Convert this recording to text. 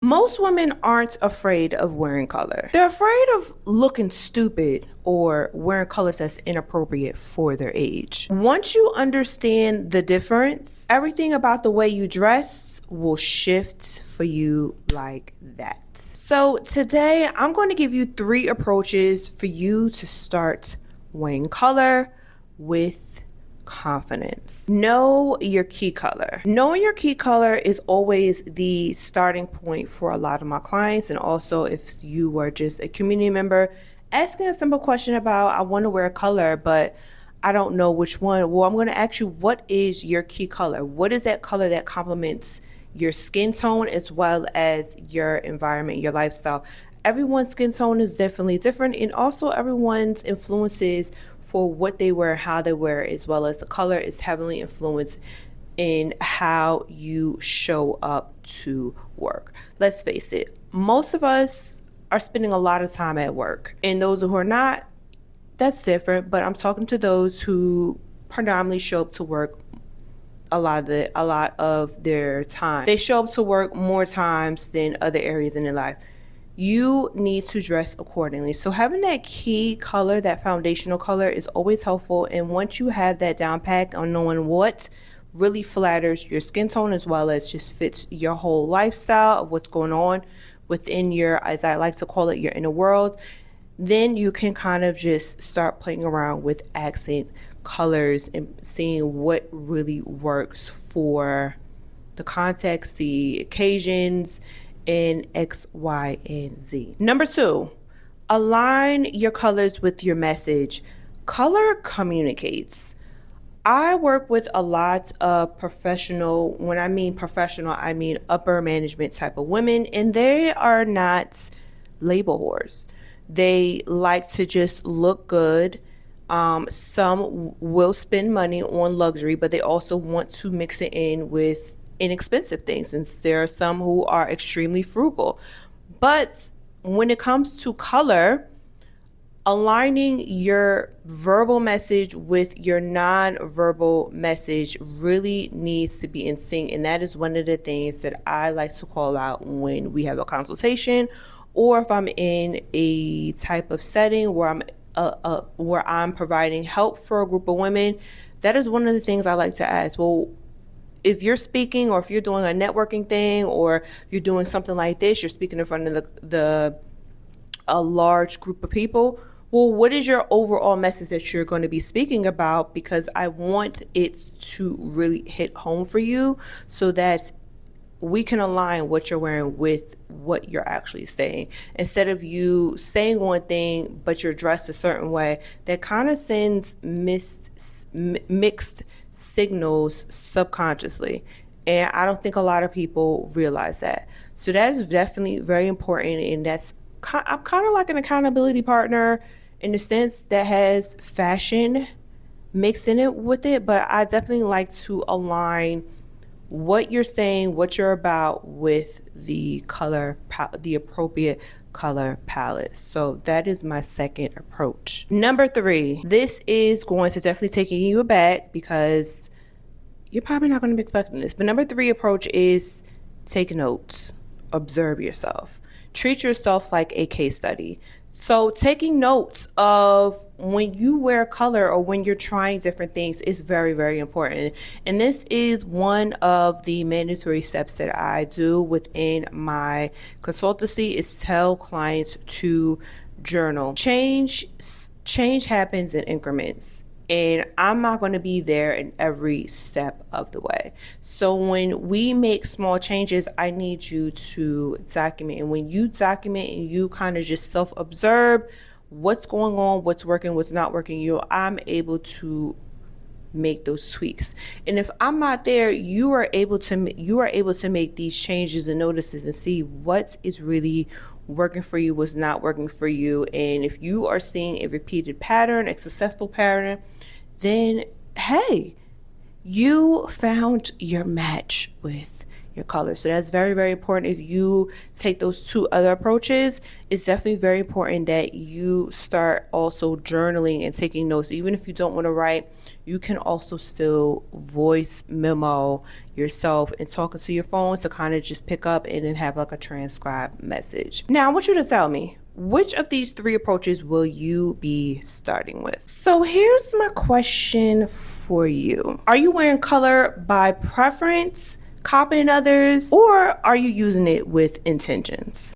Most women aren't afraid of wearing color. They're afraid of looking stupid or wearing colors that's inappropriate for their age. Once you understand the difference, everything about the way you dress will shift for you like that. So today I'm going to give you 3 approaches for you to start wearing color with confidence. Know your key color. Knowing your key color is always the starting point for a lot of my clients, and also if you were just a community member asking a simple question about, I want to wear a color but I don't know which one. Well, I'm going to ask you, what is your key color? What is that color that complements your skin tone as well as your environment, your lifestyle? Everyone's skin tone is definitely different, and also everyone's influences for what they wear, how they wear, as well as the color is heavily influenced in how you show up to work. Let's face it, most of us are spending a lot of time at work, and those who are not, that's different, but I'm talking to those who predominantly show up to work a lot of their time. They show up to work more times than other areas in their life. You need to dress accordingly. So having that key color, that foundational color, is always helpful. And once you have that down pat on knowing what really flatters your skin tone as well as just fits your whole lifestyle of what's going on within your, as I like to call it, your inner world, then you can kind of just start playing around with accent colors and seeing what really works for the context, the occasions, in X, Y, and Z. Number 2, align your colors with your message. Color communicates. I work with a lot of professional, when I mean professional, I mean upper management type of women, and they are not label whores. They like to just look good. Some will spend money on luxury, but they also want to mix it in with inexpensive things, since there are some who are extremely frugal. But when it comes to color, aligning your verbal message with your non-verbal message really needs to be in sync, and that is one of the things that I like to call out when we have a consultation, or if I'm in a type of setting where I'm providing help for a group of women. That is one of the things I like to ask. Well, if you're speaking, or if you're doing a networking thing, or you're doing something like this, you're speaking in front of a large group of people, well, what is your overall message that you're going to be speaking about? Because I want it to really hit home for you so that we can align what you're wearing with what you're actually saying. Instead of you saying one thing but you're dressed a certain way, that kind of sends mixed signals subconsciously, and I don't think a lot of people realize that. So that is definitely very important, and I'm kind of like an accountability partner in the sense that has fashion mixed in it with it, but I definitely like to align what you're saying, what you're about, with the appropriate color palette. So that is my second approach. Number 3, this is going to definitely take you aback because you're probably not going to be expecting this. But number 3 approach is take notes, observe yourself, treat yourself like a case study. So taking notes of when you wear color or when you're trying different things is very, very important. And this is one of the mandatory steps that I do within my consultancy, is tell clients to journal. Change happens in increments, and I'm not going to be there in every step of the way. So when we make small changes, I need you to document. And when you document and you kind of just self-observe what's going on, what's working, what's not working, I'm able to make those tweaks. And if I'm not there, you are able to make these changes and notices and see what is really working for you, what's not working for you. And if you are seeing a repeated pattern, a successful pattern, then hey, you found your match with your color. So that's very, very important. If you take those two other approaches, it's definitely very important that you start also journaling and taking notes. Even if you don't want to write, you can also still voice memo yourself and talk to your phone to kind of just pick up and then have like a transcribed message. Now I want you to tell me, which of these three approaches will you be starting with? So here's my question for you. Are you wearing color by preference, copying others, or are you using it with intentions?